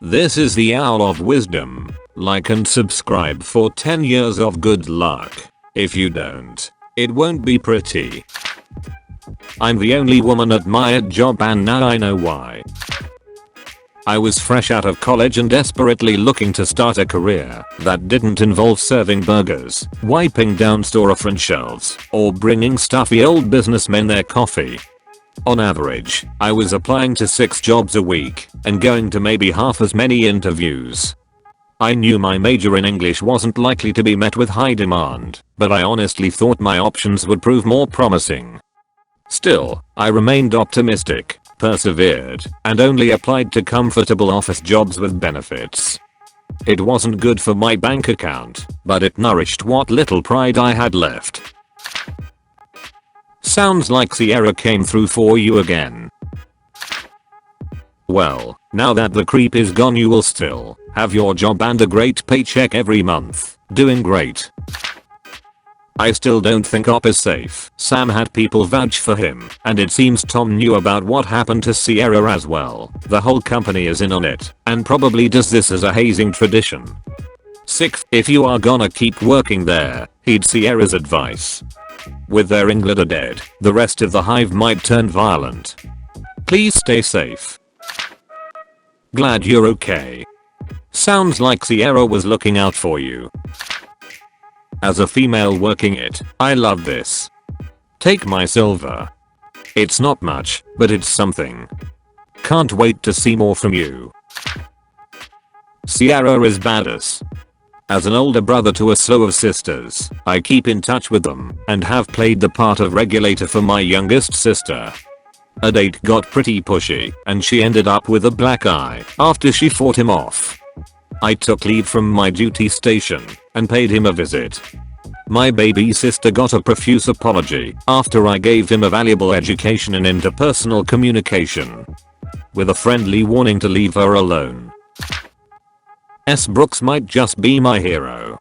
This is the Owl of Wisdom. Like and subscribe for 10 years of good luck. If you don't, it won't be pretty. I'm the only woman at my job and now I know why. I was fresh out of college and desperately looking to start a career that didn't involve serving burgers, wiping down storefront shelves, or bringing stuffy old businessmen their coffee. On average, I was applying to 6 jobs a week and going to maybe half as many interviews. I knew my major in English wasn't likely to be met with high demand, but I honestly thought my options would prove more promising. Still, I remained optimistic, persevered, and only applied to comfortable office jobs with benefits. It wasn't good for my bank account, but it nourished what little pride I had left. Sounds like Sierra came through for you again. Well, now that the creep is gone, you will still have your job and a great paycheck every month. Doing great. I still don't think Op is safe. Sam had people vouch for him, and it seems Tom knew about what happened to Sierra as well. The whole company is in on it, and probably does this as a hazing tradition. 6. If you are gonna keep working there, heed Sierra's advice. With their Englander dead, the rest of the hive might turn violent. Please stay safe. Glad you're okay. Sounds like Sierra was looking out for you. As a female working it, I love this. Take my silver. It's not much, but it's something. Can't wait to see more from you. Sierra is badass. As an older brother to a slew of sisters, I keep in touch with them and have played the part of regulator for my youngest sister. A date got pretty pushy and she ended up with a black eye after she fought him off. I took leave from my duty station and paid him a visit. My baby sister got a profuse apology after I gave him a valuable education in interpersonal communication, with a friendly warning to leave her alone. S. Brooks might just be my hero.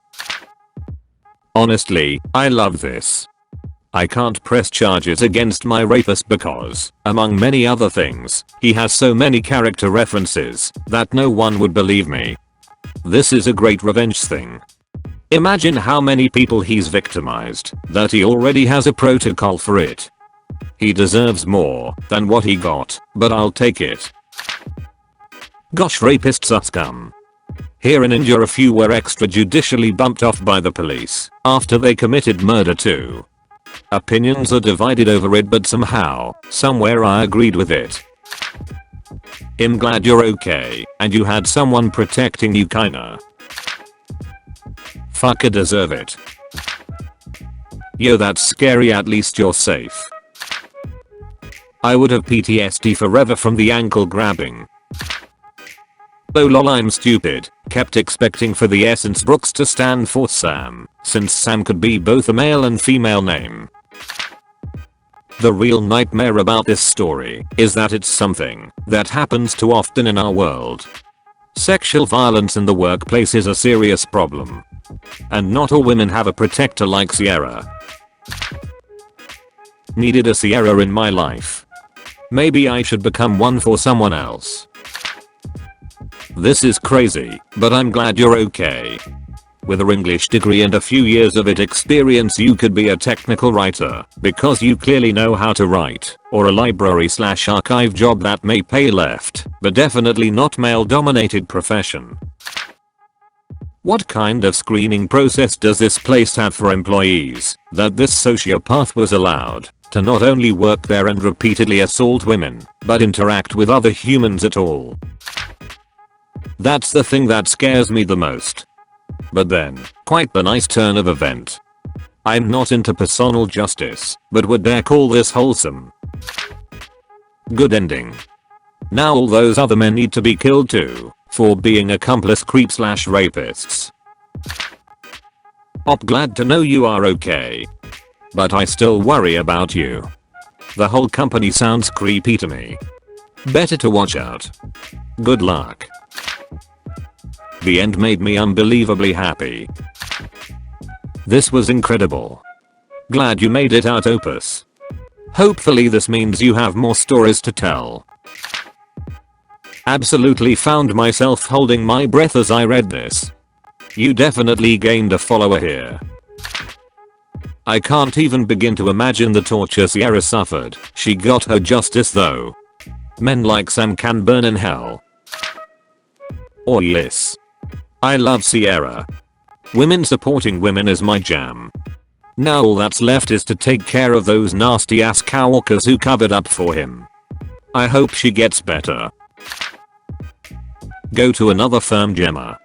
Honestly, I love this. I can't press charges against my rapist because, among many other things, he has so many character references that no one would believe me. This is a great revenge thing. Imagine how many people he's victimized, that he already has a protocol for it. He deserves more than what he got, but I'll take it. Gosh, rapists are scum. Here in India a few were extrajudicially bumped off by the police after they committed murder too. Opinions are divided over it, but somehow, somewhere I agreed with it. I'm glad you're okay and you had someone protecting you kinda. Fucker deserve it. Yo, that's scary, at least you're safe. I would have PTSD forever from the ankle grabbing. Oh lol, I'm stupid. Kept expecting for the Essence Brooks to stand for Sam, since Sam could be both a male and female name. The real nightmare about this story is that it's something that happens too often in our world. Sexual violence in the workplace is a serious problem. And not all women have a protector like Sierra. Needed a Sierra in my life. Maybe I should become one for someone else. This is crazy, but I'm glad you're okay. With an English degree and a few years of it experience, you could be a technical writer because you clearly know how to write, or a library/archive job that may pay left, but definitely not male-dominated profession. What kind of screening process does this place have for employees that this sociopath was allowed to not only work there and repeatedly assault women, but interact with other humans at all? That's the thing that scares me the most. But then, quite the nice turn of event. I'm not into personal justice, but would dare call this wholesome. Good ending. Now all those other men need to be killed too, for being accomplice creep/rapists. Op, glad to know you are okay. But I still worry about you. The whole company sounds creepy to me. Better to watch out. Good luck. The end made me unbelievably happy. This was incredible. Glad you made it out, Opus. Hopefully this means you have more stories to tell. Absolutely found myself holding my breath as I read this. You definitely gained a follower here. I can't even begin to imagine the torture Sierra suffered. She got her justice though. Men like Sam can burn in hell. Oh yes. I love Sierra. Women supporting women is my jam. Now all that's left is to take care of those nasty ass cowwalkers who covered up for him. I hope she gets better. Go to another firm, Gemma.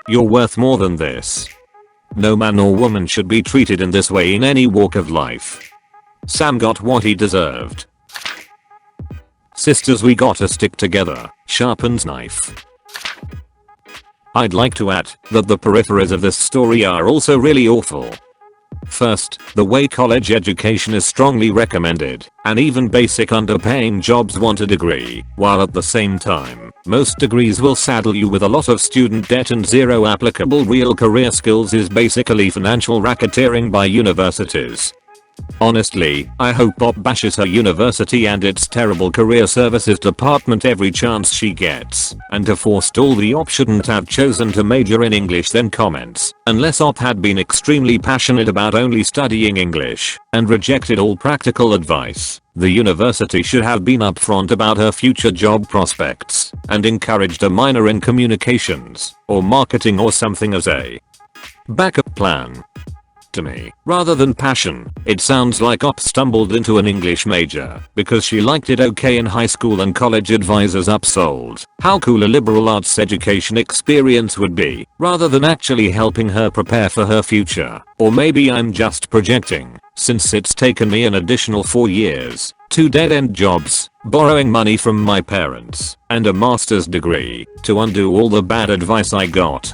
You're worth more than this. No man or woman should be treated in this way in any walk of life. Sam got what he deserved. Sisters, we gotta stick together. Sharpens knife. I'd like to add that the peripheries of this story are also really awful. First, the way college education is strongly recommended, and even basic underpaying jobs want a degree, while at the same time, most degrees will saddle you with a lot of student debt and zero applicable real career skills is basically financial racketeering by universities. Honestly, I hope Bob bashes her university and its terrible career services department every chance she gets, and to forestall the op shouldn't have chosen to major in English then comments, unless op had been extremely passionate about only studying English, and rejected all practical advice. The university should have been upfront about her future job prospects, and encouraged a minor in communications, or marketing or something as a backup plan. To me, rather than passion, it sounds like op stumbled into an English major because she liked it okay in high school and college advisors upsold how cool a liberal arts education experience would be, rather than actually helping her prepare for her future. Or maybe I'm just projecting, since it's taken me an additional 4 years, 2 dead-end jobs, borrowing money from my parents, and a master's degree to undo all the bad advice I got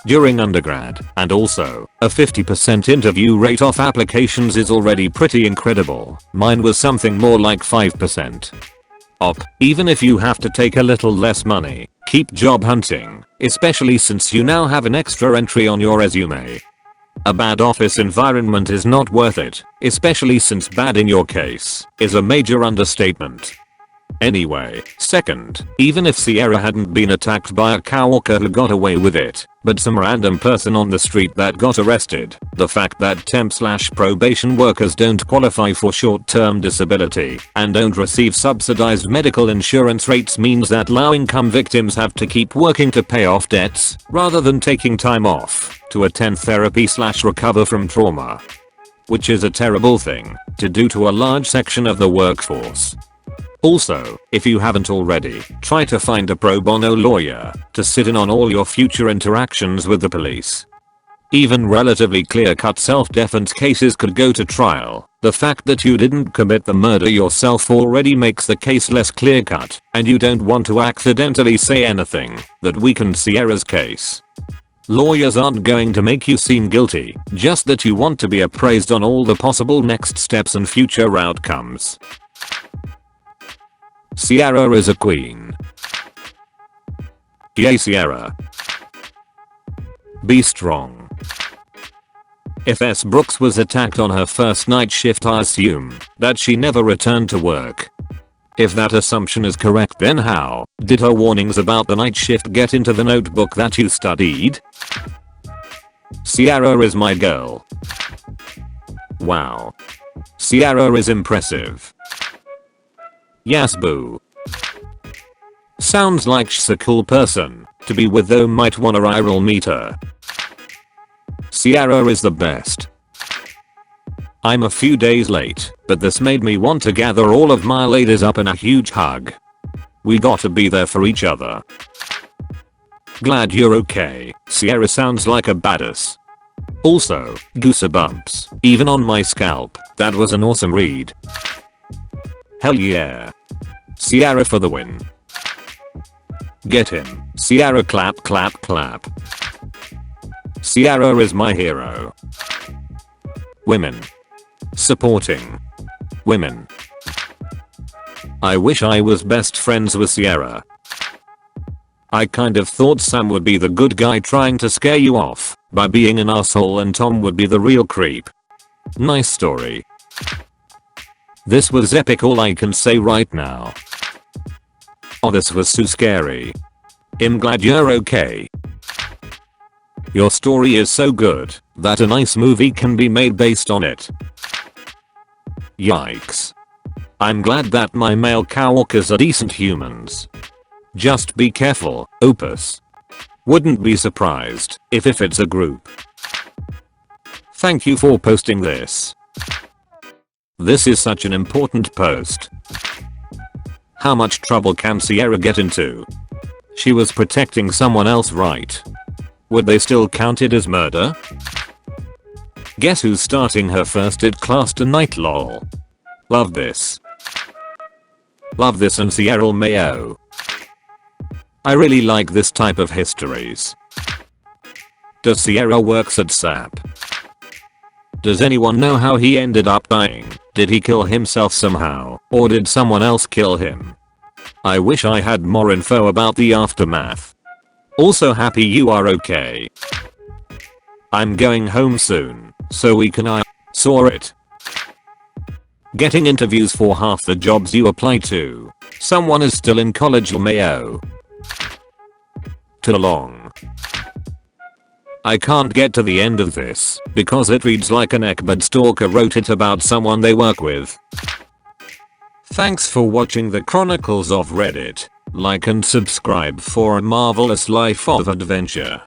during undergrad, and also, a 50% interview rate off applications is already pretty incredible. Mine was something more like 5%. Op, even if you have to take a little less money, keep job hunting, especially since you now have an extra entry on your resume. A bad office environment is not worth it, especially since bad in your case is a major understatement. Anyway, second, even if Sierra hadn't been attacked by a cowwalker who got away with it, but some random person on the street that got arrested, the fact that temp/probation workers don't qualify for short-term disability and don't receive subsidized medical insurance rates means that low-income victims have to keep working to pay off debts, rather than taking time off to attend therapy/recover from trauma. Which is a terrible thing to do to a large section of the workforce. Also, if you haven't already, try to find a pro bono lawyer to sit in on all your future interactions with the police. Even relatively clear-cut self-defense cases could go to trial. The fact that you didn't commit the murder yourself already makes the case less clear-cut, and you don't want to accidentally say anything that weakens Sierra's case. Lawyers aren't going to make you seem guilty, just that you want to be appraised on all the possible next steps and future outcomes. Sierra is a queen. Yay Sierra. Be strong. If S. Brooks was attacked on her first night shift, I assume that she never returned to work. If that assumption is correct, then how did her warnings about the night shift get into the notebook that you studied? Sierra is my girl. Wow. Sierra is impressive. Yes boo. Sounds like she's a cool person to be with, though might wanna IRL meet her. Sierra is the best. I'm a few days late, but this made me want to gather all of my ladies up in a huge hug. We gotta be there for each other. Glad you're okay. Sierra sounds like a badass. Also, goosebumps, even on my scalp. That was an awesome read. Hell yeah. Sierra for the win. Get him. Sierra clap clap clap. Sierra is my hero. Women. Supporting. Women. I wish I was best friends with Sierra. I kind of thought Sam would be the good guy trying to scare you off by being an asshole and Tom would be the real creep. Nice story. This was epic, all I can say right now. Oh, this was so scary. I'm glad you're okay. Your story is so good that a nice movie can be made based on it. Yikes. I'm glad that my male coworkers are decent humans. Just be careful, Opus. Wouldn't be surprised if it's a group. Thank you for posting this. This is such an important post. How much trouble can Sierra get into? She was protecting someone else, right? Would they still count it as murder? Guess who's starting her first ed class tonight, lol. Love this. Love this and Sierra Mayo. I really like this type of histories. Does Sierra works at SAP? Does anyone know how he ended up dying? Did he kill himself somehow, or did someone else kill him? I wish I had more info about the aftermath. Also happy you are okay. I'm going home soon, so we can I saw it. Getting interviews for half the jobs you apply to. Someone is still in college, Mayo. Too long. I can't get to the end of this because it reads like an Ekbad stalker wrote it about someone they work with. Thanks for watching the Chronicles of Reddit. Like and subscribe for a marvelous life of adventure.